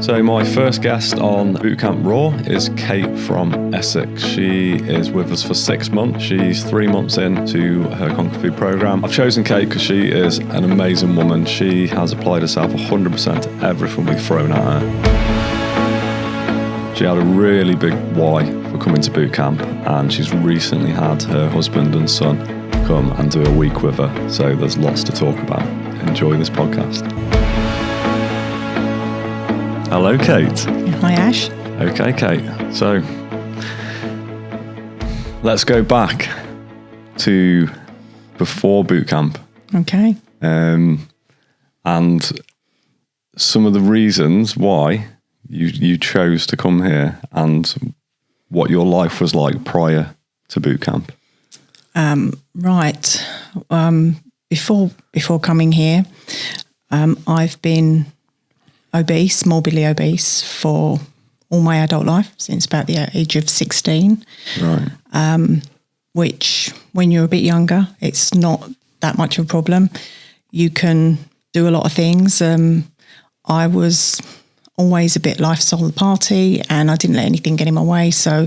So my first guest on Bootcamp Raw is Kate from Essex. She is with us for 6 months. She's 3 months into her Conquer Food program. I've chosen Kate because she is an amazing woman. She has applied herself 100% to everything we've thrown at her. She had a really big why for coming to bootcamp, and she's recently had her husband and son come and do a week with her. So there's lots to talk about. Enjoy this podcast. Hello, Kate. Hi, Ash. Okay, Kate. So let's go back to before bootcamp. Okay. And some of the reasons why you chose to come here and what your life was like prior to bootcamp. Right. Before coming here, I've been obese, morbidly obese for all my adult life, since about the age of 16. Right. Which, when you're a bit younger, it's not that much of a problem. You can do a lot of things. I was always a bit lifestyle of the party, and I didn't let anything get in my way. So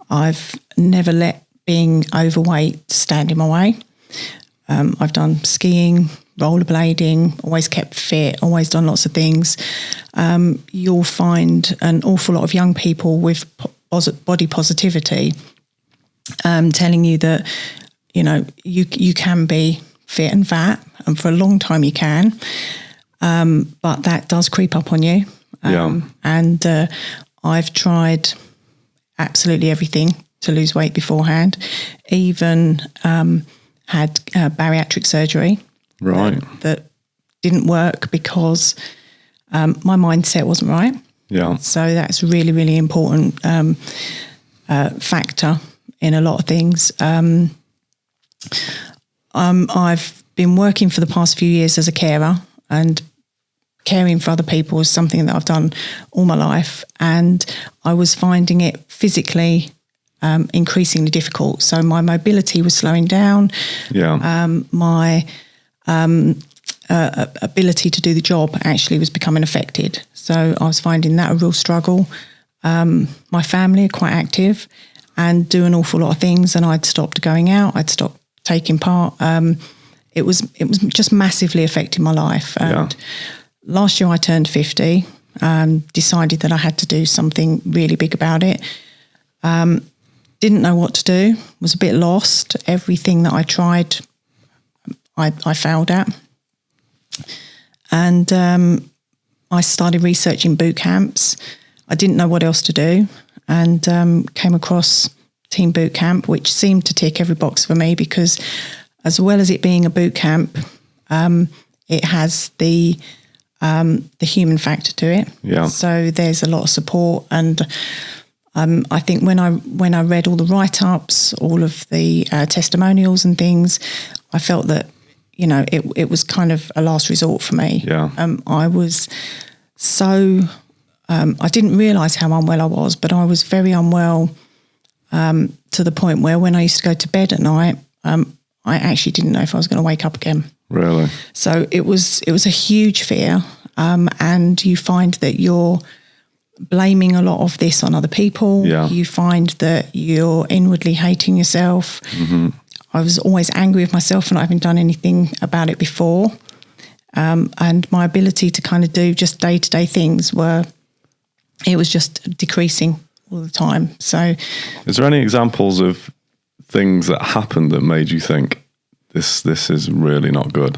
I've never let being overweight stand in my way. I've done skiing, rollerblading, always kept fit, always done lots of things. You'll find an awful lot of young people with body positivity telling you that, you know, you can be fit and fat, and for a long time you can, but that does creep up on you. And I've tried absolutely everything to lose weight beforehand, even had bariatric surgery. Right. That didn't work because my mindset wasn't right. Yeah. So that's really, really important factor in a lot of things. I've been working for the past few years as a carer, and caring for other people is something that I've done all my life, and I was finding it physically increasingly difficult. So my mobility was slowing down. Yeah. My ability to do the job actually was becoming affected. So I was finding that a real struggle. My family are quite active and do an awful lot of things, and I'd stopped going out. I'd stopped taking part. It was just massively affecting my life. And last year I turned 50, decided that I had to do something really big about it. Didn't know what to do, was a bit lost. Everything that I tried, I failed at. And I started researching boot camps. I didn't know what else to do, and came across TEAM Bootcamp, which seemed to tick every box for me, because as well as it being a boot camp, it has the human factor to it. Yeah. So there's a lot of support, and I think when I read all the write-ups, all of the testimonials and things, I felt that, you know, it was kind of a last resort for me. Yeah. I was so I didn't realise how unwell I was, but I was very unwell to the point where when I used to go to bed at night, I actually didn't know if I was going to wake up again. Really? So it was a huge fear, and you find that you're blaming a lot of this on other people. Yeah. You find that you're inwardly hating yourself. Mm-hmm. I was always angry with myself for not having done anything about it before. And my ability to kind of do just day-to-day things it was just decreasing all the time. So is there any examples of things that happened that made you think this is really not good?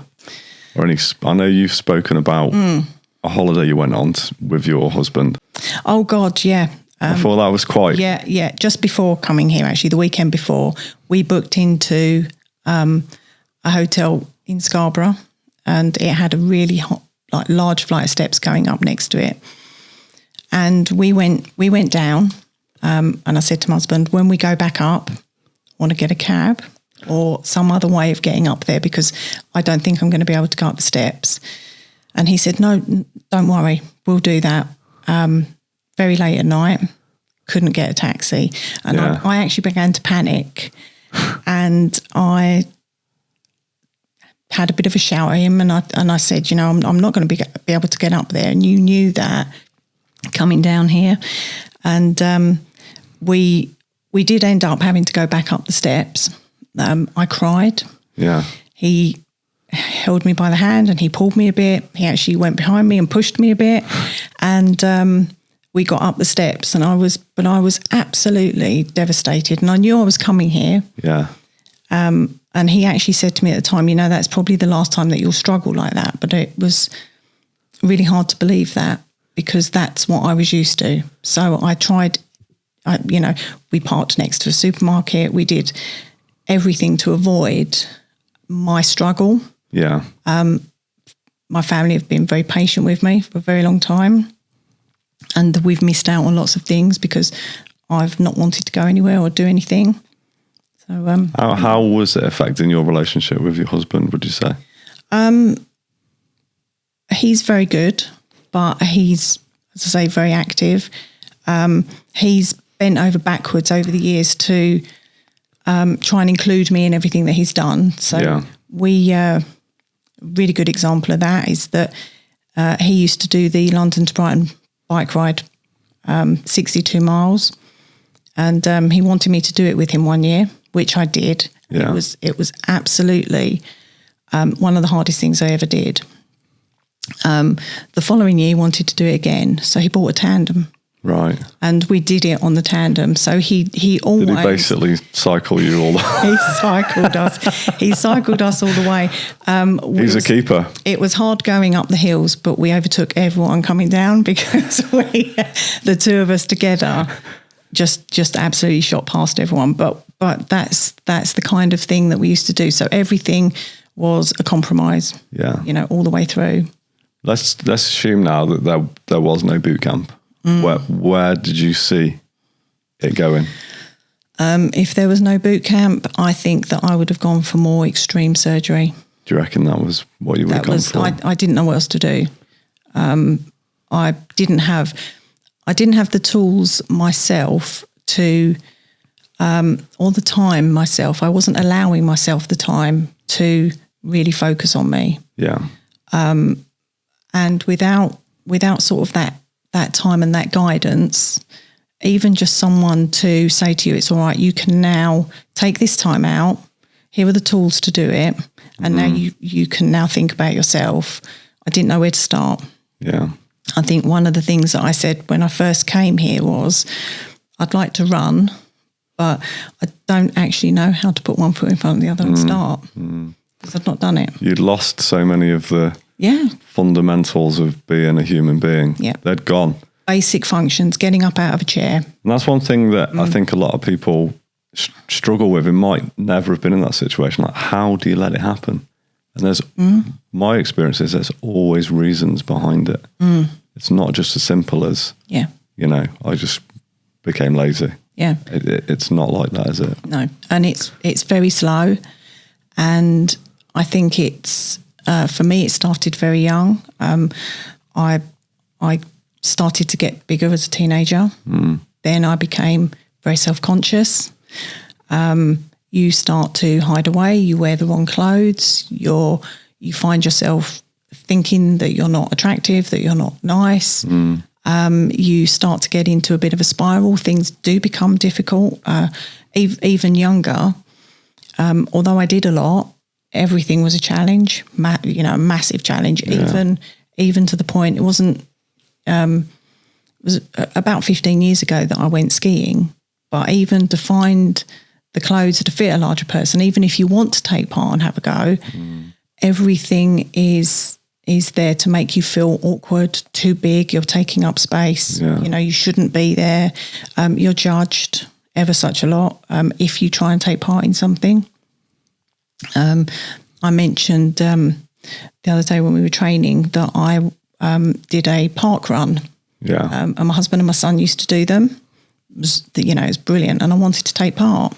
Or I know you've spoken about a holiday you went on with your husband. Oh God, yeah. I thought that was quite... Yeah. Just before coming here, actually, the weekend before, we booked into a hotel in Scarborough, and it had a really hot, like, large flight of steps going up next to it. And we went down, and I said to my husband, when we go back up, I want to get a cab or some other way of getting up there, because I don't think I'm going to be able to go up the steps. And he said, no, don't worry, we'll do that. Very late at night, couldn't get a taxi. And I actually began to panic, and I had a bit of a shout at him, and I said, you know, I'm not going to be able to get up there. And you knew that coming down here. And we did end up having to go back up the steps. I cried. Yeah. He held me by the hand and he pulled me a bit. He actually went behind me and pushed me a bit. And we got up the steps, and I was absolutely devastated. And I knew I was coming here. Yeah. And he actually said to me at the time, that's probably the last time that you'll struggle like that. But it was really hard to believe that, because that's what I was used to. So I tried, we parked next to a supermarket. We did everything to avoid my struggle. Yeah. My family have been very patient with me for a very long time. And we've missed out on lots of things because I've not wanted to go anywhere or do anything. So, how was it affecting your relationship with your husband, would you say? He's very good, but he's, as I say, very active. He's bent over backwards over the years to try and include me in everything that he's done. So really good example of that is that he used to do the London to Brighton bike ride, 62 miles. And he wanted me to do it with him one year, which I did. Yeah. It was absolutely one of the hardest things I ever did. The following year, he wanted to do it again. So he bought a tandem. Right. And we did it on the tandem. So he always... Did he basically cycle you all the way? He cycled us. He cycled us all the way. He's a keeper. It was hard going up the hills, but we overtook everyone coming down because the two of us together just absolutely shot past everyone. But that's the kind of thing that we used to do. So everything was a compromise. Yeah. All the way through. Let's assume now that there was no boot camp. Where did you see it going? If there was no boot camp, I think that I would have gone for more extreme surgery. Do you reckon that was what you would have gone for? I didn't know what else to do. I didn't have the tools myself to, all the time myself. I wasn't allowing myself the time to really focus on me. Yeah. And without sort of that time and that guidance, even just someone to say to you, it's all right, you can now take this time out. Here are the tools to do it. And now you can now think about yourself. I didn't know where to start. Yeah. I think one of the things that I said when I first came here was, I'd like to run, but I don't actually know how to put one foot in front of the other and start, because I've not done it. You'd lost so many of the fundamentals of being a human being. Yeah. They'd gone. Basic functions, getting up out of a chair. And that's one thing that I think a lot of people struggle with and might never have been in that situation. Like, how do you let it happen? And there's, my experience is there's always reasons behind it. It's not just as simple as, I just became lazy. Yeah. It's not like that, is it? No. And it's very slow. And I think it's, for me, it started very young. I started to get bigger as a teenager. Then I became very self-conscious. You start to hide away. You wear the wrong clothes. You find yourself thinking that you're not attractive, that you're not nice. You start to get into a bit of a spiral. Things do become difficult. Even younger, although I did a lot, everything was a challenge, a massive challenge, even to the point it wasn't, it was about 15 years ago that I went skiing, but even to find the clothes to fit a larger person, even if you want to take part and have a go, everything is there to make you feel awkward, too big, you're taking up space, you shouldn't be there, you're judged ever such a lot if you try and take part in something. I mentioned the other day when we were training that I did a park run. Yeah. And my husband and my son used to do them. It was brilliant, and I wanted to take part.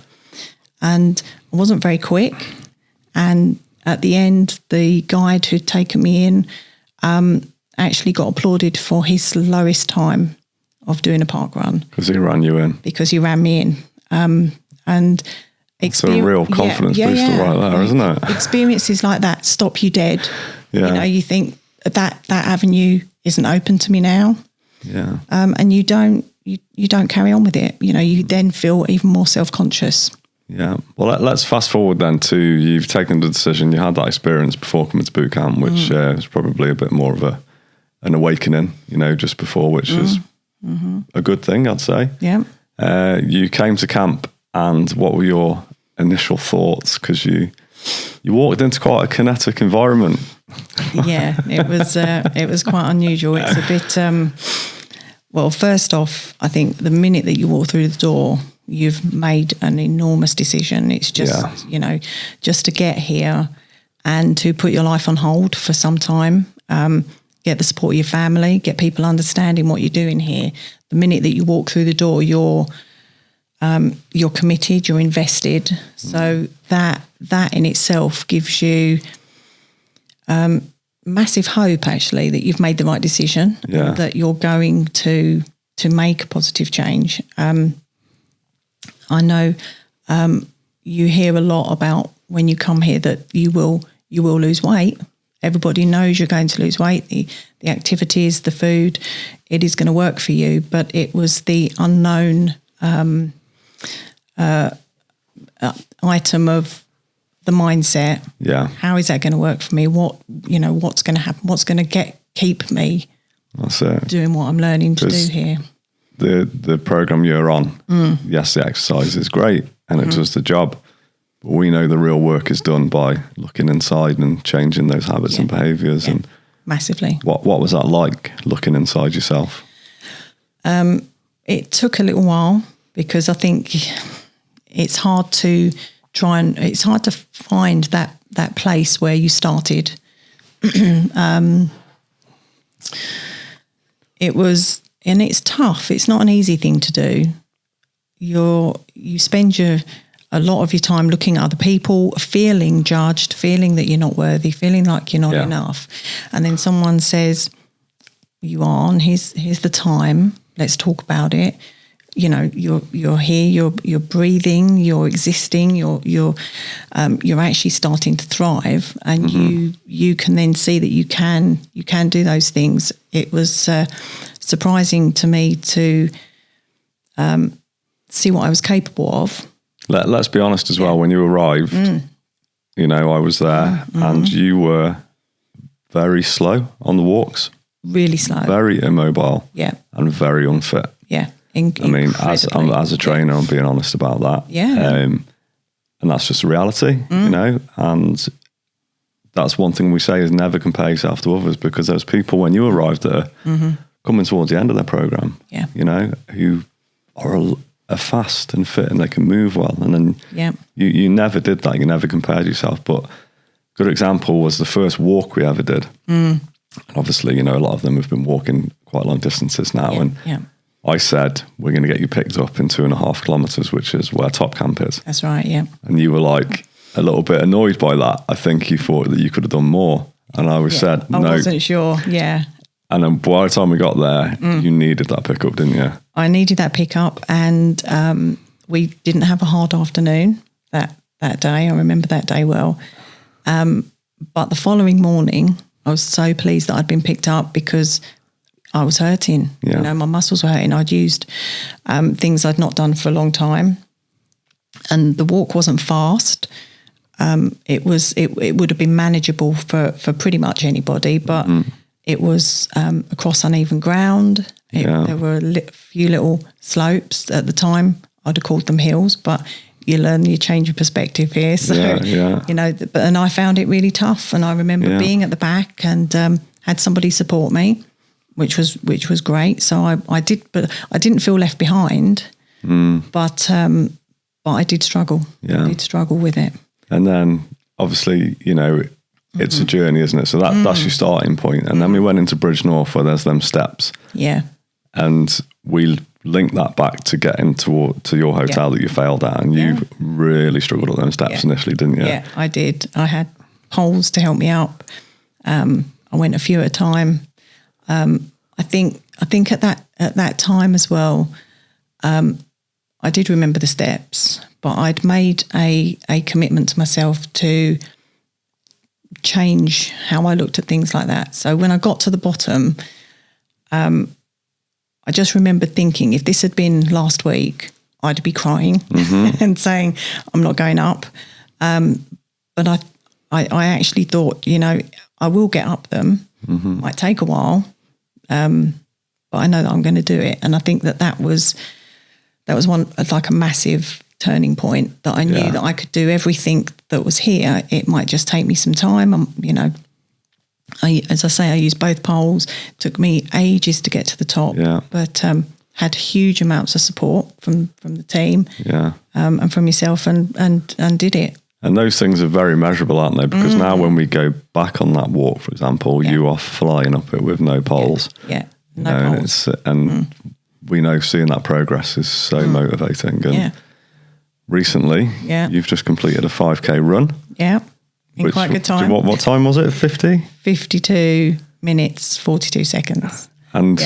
And I wasn't very quick. And at the end, the guide who'd taken me in actually got applauded for his slowest time of doing a park run. Because he ran you in. Because he ran me in. And it's a real confidence booster right there, isn't it? Experiences like that stop you dead. Yeah. You think that avenue isn't open to me now. Yeah. And you don't carry on with it. You then feel even more self-conscious. Yeah. Well, let's fast forward then to you've taken the decision. You had that experience before coming to boot camp, which is probably a bit more of an awakening, just before, which is a good thing, I'd say. Yeah. You came to camp, and what were your initial thoughts? Because you walked into quite a kinetic environment. Yeah, it was quite unusual. It's a bit. Well, first off, I think the minute that you walk through the door, you've made an enormous decision. It's just, just to get here and to put your life on hold for some time, get the support of your family, get people understanding what you're doing here. The minute that you walk through the door, you're committed, you're invested. So that in itself gives you massive hope, actually, that you've made the right decision, that you're going to make a positive change. I know you hear a lot about when you come here that you will lose weight. Everybody knows you're going to lose weight. The activities, the food, it is going to work for you. But it was the unknown item of the mindset. Yeah. How is that going to work for me? What's going to happen? What's going to keep me doing what I'm learning to do here? The program you're on, yes, the exercise is great and it does the job, but we know the real work is done by looking inside and changing those habits and behaviours. Yeah. And massively. What was that like, looking inside yourself? It took a little while because I think it's hard to find that place where you started. And it's tough. It's not an easy thing to do. You spend a lot of your time looking at other people, feeling judged, feeling that you're not worthy, feeling like you're not enough. And then someone says, you are, and here's the time. Let's talk about it. You're here. You're breathing. You're existing. You're actually starting to thrive, and you can then see that you can do those things. It was surprising to me to see what I was capable of. Let's be honest as well. When you arrived, I was there, and you were very slow on the walks. Really slow. Very immobile. Yeah. And very unfit. Yeah. As a trainer, I'm being honest about that. Yeah. And that's just a reality, and that's one thing we say is never compare yourself to others, because there's people when you arrived there coming towards the end of their program, who are fast and fit and they can move well. And then you never did that. You never compared yourself. But good example was the first walk we ever did. And obviously, a lot of them have been walking quite long distances now. I said, we're going to get you picked up in 2.5 kilometres, which is where Top Camp is. That's right, yeah. And you were like a little bit annoyed by that. I think you thought that you could have done more. And I said, no. I wasn't sure, yeah. And then by the time we got there, you needed that pickup, didn't you? I needed that pickup, and we didn't have a hard afternoon that day. I remember that day well. But the following morning, I was so pleased that I'd been picked up because I was hurting. Yeah. My muscles were hurting. I'd used things I'd not done for a long time, and the walk wasn't fast. It would have been manageable for pretty much anybody, but it was across uneven ground. There were a few little slopes at the time. I'd have called them hills, but you learn, you change your perspective here. So, and I found it really tough. And I remember being at the back and had somebody support me, which was great. So I did, but I didn't feel left behind. But I did struggle. Yeah. I did struggle with it. And then obviously, it's a journey, isn't it? So that's your starting point. And then we went into Bridge North where there's them steps. Yeah. And we linked that back to getting to your hotel that you failed at. And you really struggled at them steps initially, didn't you? Yeah, I did. I had poles to help me up. I went a few at a time. I think at that time as well, I did remember the steps, but I'd made a commitment to myself to change how I looked at things like that. So when I got to the bottom, I just remember thinking, if this had been last week, I'd be crying and saying, I'm not going up. But I actually thought, I will get up them. Might take a while, but I know that I'm going to do it. And I think that was one, like a massive turning point, that I knew that I could do everything that was here. It might just take me some time. As I say, I used both poles. Took me ages to get to the top, but had huge amounts of support from the team, and from yourself, and did it. And those things are very measurable, aren't they? Because now when we go back on that walk, for example, you are flying up it with no poles. No poles. And we know seeing that progress is so motivating. And recently, you've just completed a 5K run. Yeah. In quite good time. What time was it? 50? 52 minutes, 42 seconds. And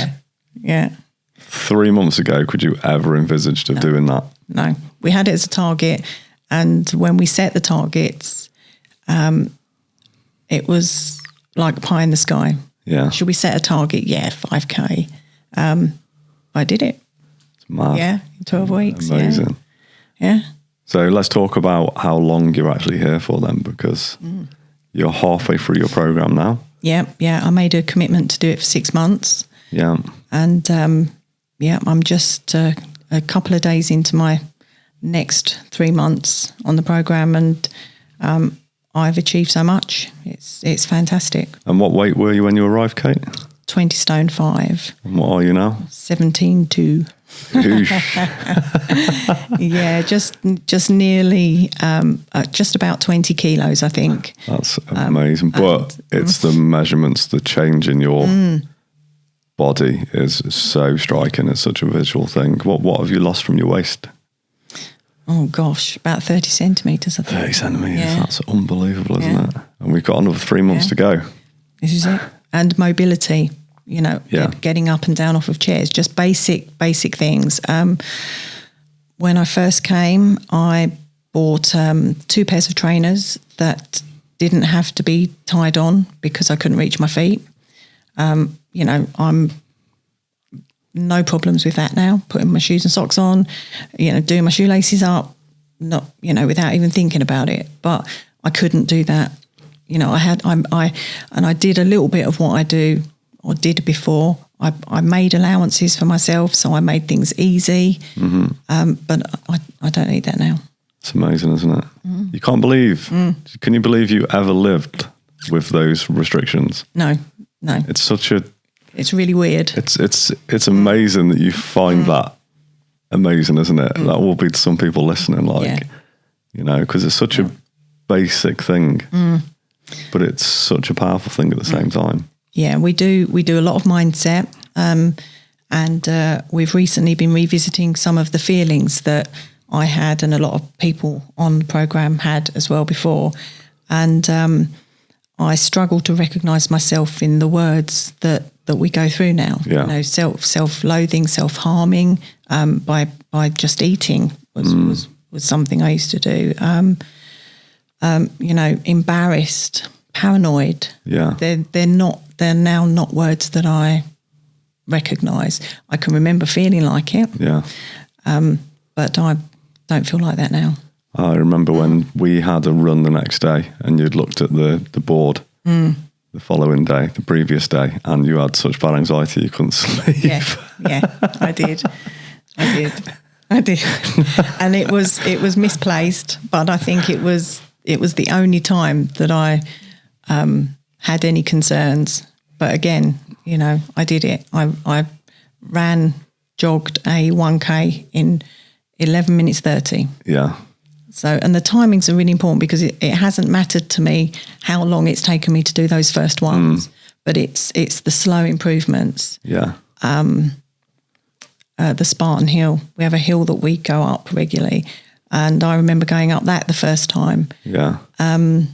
3 months ago, could you ever envisaged of doing that? No. We had it as a target. And when we set the targets, it was like pie in the sky. Yeah. Should we set a target? Yeah, 5K. I did it. It's mad. Yeah, in 12 weeks. Amazing. Yeah. So let's talk about how long you're actually here for then, because you're halfway through your program now. Yeah. I made a commitment to do it for 6 months. Yeah. And I'm just a couple of days into my next 3 months on the program, and I've achieved so much. It's fantastic. And what weight were you when you arrived, Kate? 20 stone 5. And what are you now? 17.2. Yeah, just nearly, just about 20 kilos, I think. That's amazing. But it's the measurements, the change in your body is so striking. It's such a visual thing. What have you lost from your waist? Oh gosh, about 30 centimetres, I think. 30 centimetres, that's unbelievable, isn't it? And we've got another 3 months to go. This is it. And mobility, getting up and down off of chairs, just basic things. When I first came, I bought 2 pairs of trainers that didn't have to be tied on because I couldn't reach my feet. I'm no problems with that now, putting my shoes and socks on, doing my shoelaces up, not, without even thinking about it. But I couldn't do that. I did a little bit of what I do or did before. I made allowances for myself, so I made things easy. But I don't need that now. It's amazing, isn't it? You can't believe, can you believe you ever lived with those restrictions? No. It's really weird. It's amazing that you find that amazing, isn't it? That will be to some people listening, because it's such a basic thing, but it's such a powerful thing at the same time. Yeah, we do a lot of mindset, and we've recently been revisiting some of the feelings that I had and a lot of people on the program had as well before, and I struggle to recognise myself in the words that we go through now. Yeah. Self-loathing, self-harming by just eating was something I used to do. Embarrassed, paranoid. Yeah. They're now not words that I recognise. I can remember feeling like it. Yeah. But I don't feel like that now. I remember when we had a run the next day and you'd looked at the board the following day, the previous day, and you had such bad anxiety you couldn't sleep. Yeah, I did. And it was misplaced, but I think it was the only time that I had any concerns. But again, I did it. I jogged a 1K in 11 minutes 30. Yeah. So, and the timings are really important because it hasn't mattered to me how long it's taken me to do those first ones, but it's the slow improvements. Yeah. The Spartan Hill, we have a hill that we go up regularly, and I remember going up that the first time. Yeah. And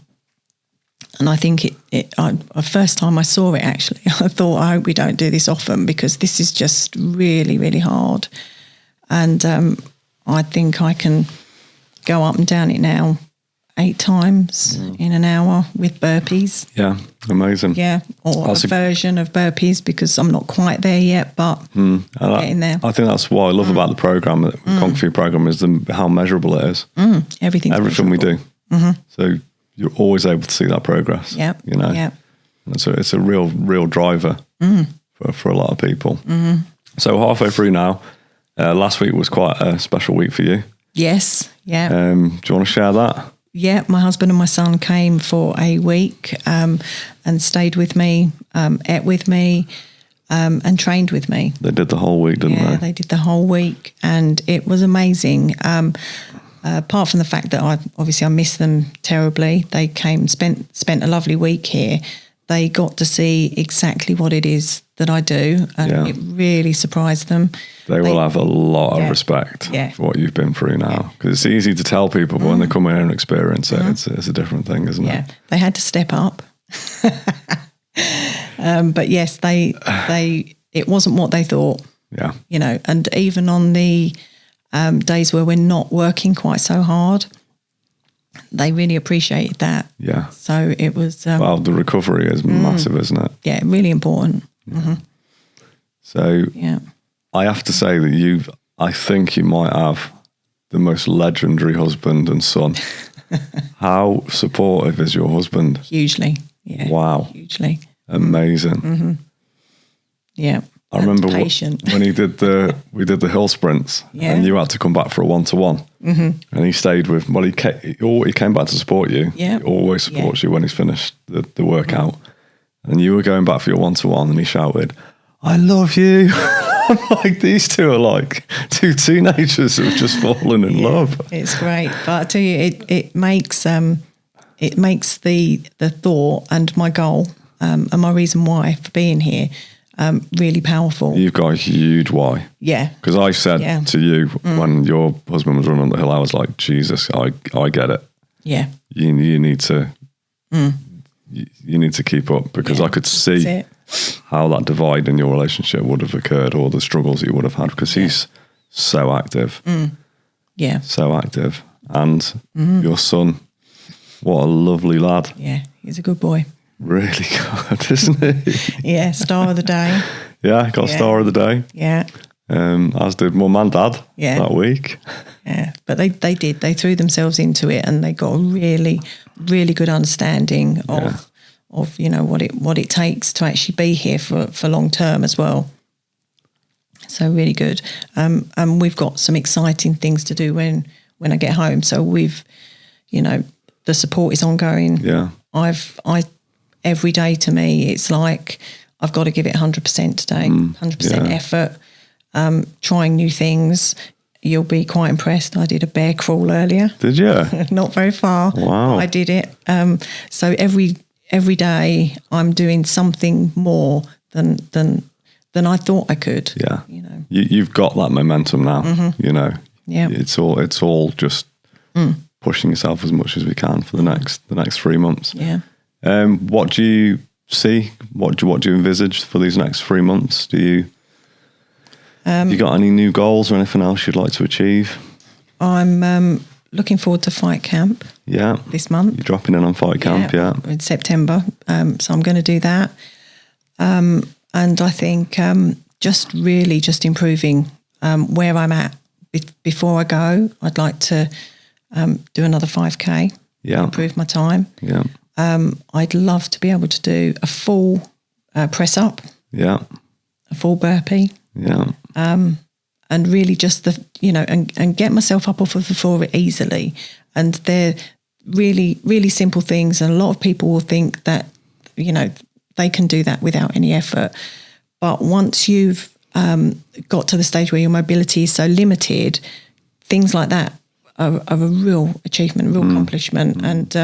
I think the first time I saw it, actually, I thought, I hope we don't do this often because this is just really, really hard. And I think I can go up and down it now 8 times in an hour with burpees. Yeah, amazing. Yeah, or a version of burpees, because I'm not quite there yet, but getting there. I think that's what I love about the program, the Kung Fu program, is how measurable it is. Everything we do. So you're always able to see that progress. Yep. You know. Yep. And so it's a real driver for a lot of people. So halfway through now. Last week was quite a special week for you. Yes. Yeah. Do you want to share that? Yeah, my husband and my son came for a week and stayed with me, ate with me, and trained with me. They did the whole week, didn't they? Yeah, they did the whole week, and it was amazing. Apart from the fact that I miss them terribly, they came, spent a lovely week here. They got to see exactly what it is that I do, and it really surprised them. They will have a lot of respect for what you've been through now, because it's easy to tell people, but when they come in and experience it, it's a different thing, isn't it? Yeah, they had to step up. But yes, it wasn't what they thought. Yeah. You know, and even on the days where we're not working quite so hard, they really appreciated that. Yeah. So it was... well, the recovery is massive, isn't it? Yeah, really important. So Yeah. I have to say that I think you might have the most legendary husband and son. How supportive is your husband? Hugely. Yeah. Wow. Hugely. Amazing. Yeah. I remember patient. when we did the hill sprints, and you had to come back for a 1-to-1, and he stayed with. Well, he came back to support you. Yeah, he always supports you when he's finished the workout, and you were going back for your 1-to-1, and he shouted, "I love you." I'm like, these two are like two teenagers who've just fallen in love. It's great, but I tell you, it makes the thought and my goal and my reason why for being here. Really powerful. You've got a huge why. Yeah. Because I said to you when your husband was running on the hill, I was like, Jesus, I get it. Yeah. You need to you need to keep up, because I could see how that divide in your relationship would have occurred, or the struggles that you would have had, because he's so active. Yeah. So active. And your son, what a lovely lad. Yeah, he's a good boy. Really good, isn't he? Yeah, star of the day. Yeah, got star of the day. Yeah. As did mum and dad that week. Yeah, but they did. They threw themselves into it, and they got a really, really good understanding of you know what it takes to actually be here for long term as well. So really good. And we've got some exciting things to do when I get home. So the support is ongoing. Yeah. Every day to me, it's like I've got to give it 100% today, 100% effort, trying new things. You'll be quite impressed. I did a bear crawl earlier. Did you? Not very far. Wow. I did it. So every day I'm doing something more than I thought I could. Yeah. You know. You've got that momentum now, you know. Yeah. It's all just pushing yourself as much as we can for the next 3 months. Yeah. What do you see? What do you envisage for these next 3 months? Do you got any new goals or anything else you'd like to achieve? I'm looking forward to fight camp. Yeah. This month. You're dropping in on fight camp, in September. So I'm going to do that. And I think just improving where I'm at before I go. I'd like to do another 5K. Yeah. Improve my time. Yeah. I'd love to be able to do a full press up. Yeah. A full burpee. Yeah. And really just and get myself up off of the floor easily. And they're really, really simple things. And a lot of people will think that, they can do that without any effort. But once you've got to the stage where your mobility is so limited, things like that are a real achievement, a real accomplishment. And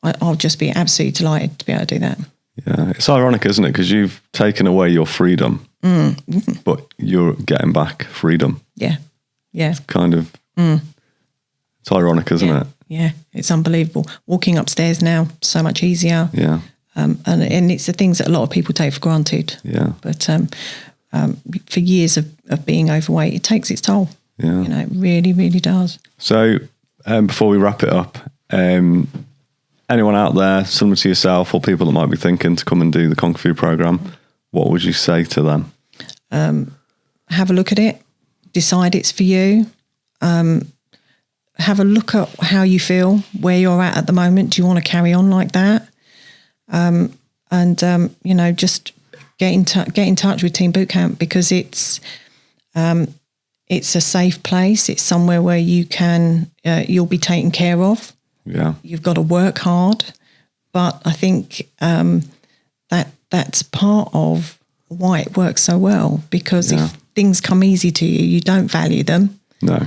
I'll just be absolutely delighted to be able to do that. Yeah, it's ironic, isn't it? Because you've taken away your freedom, but you're getting back freedom. Yeah, yeah. It's kind of, it's ironic, isn't it? Yeah, it's unbelievable. Walking upstairs now, so much easier. Yeah. And it's the things that a lot of people take for granted. Yeah. But for years of being overweight, it takes its toll. Yeah. It really, really does. So before we wrap it up, Anyone out there similar to yourself or people that might be thinking to come and do the Kung Fu program, what would you say to them? Have a look at it, decide it's for you. Have a look at how you feel, where you're at the moment. Do you want to carry on like that? Just get in touch with TEAM Bootcamp, because it's a safe place. It's somewhere where you can you'll be taken care of. Yeah, you've got to work hard, but I think that's part of why it works so well. Because if things come easy to you, you don't value them. No.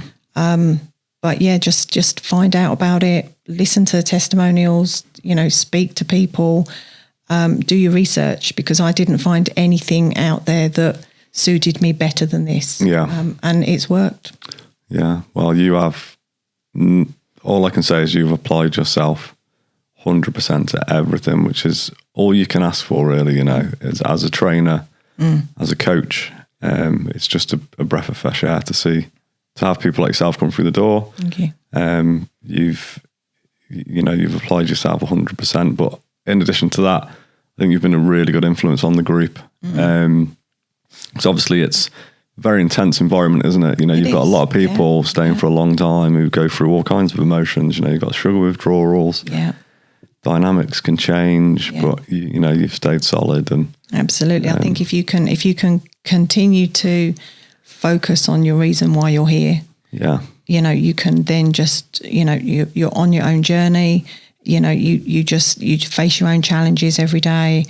But yeah, just find out about it. Listen to testimonials. Speak to people. Do your research, because I didn't find anything out there that suited me better than this. Yeah, and it's worked. Yeah. Well, you have. All I can say is you've applied yourself 100% to everything, which is all you can ask for, really. Is as a trainer, as a coach, it's just a breath of fresh air to have people like yourself come through the door. Thank you. You've applied yourself 100%, but in addition to that, I think you've been a really good influence on the group. So obviously it's a very intense environment, isn't it? You've got a lot of people staying for a long time who go through all kinds of emotions. You've got sugar withdrawals. Yeah. Dynamics can change, but you've stayed solid. And absolutely, I think if you can continue to focus on your reason why you're here, you can then just you're on your own journey. You face your own challenges every day,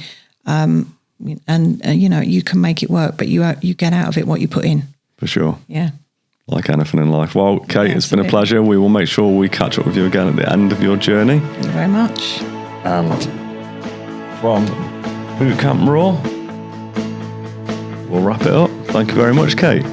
and you can make it work. But you get out of it what you put in. For sure. Yeah. Like anything in life. Well, Kate, it's been a pleasure. We will make sure we catch up with you again at the end of your journey. Thank you very much. And from Bootcamp Raw, we'll wrap it up. Thank you very much, Kate.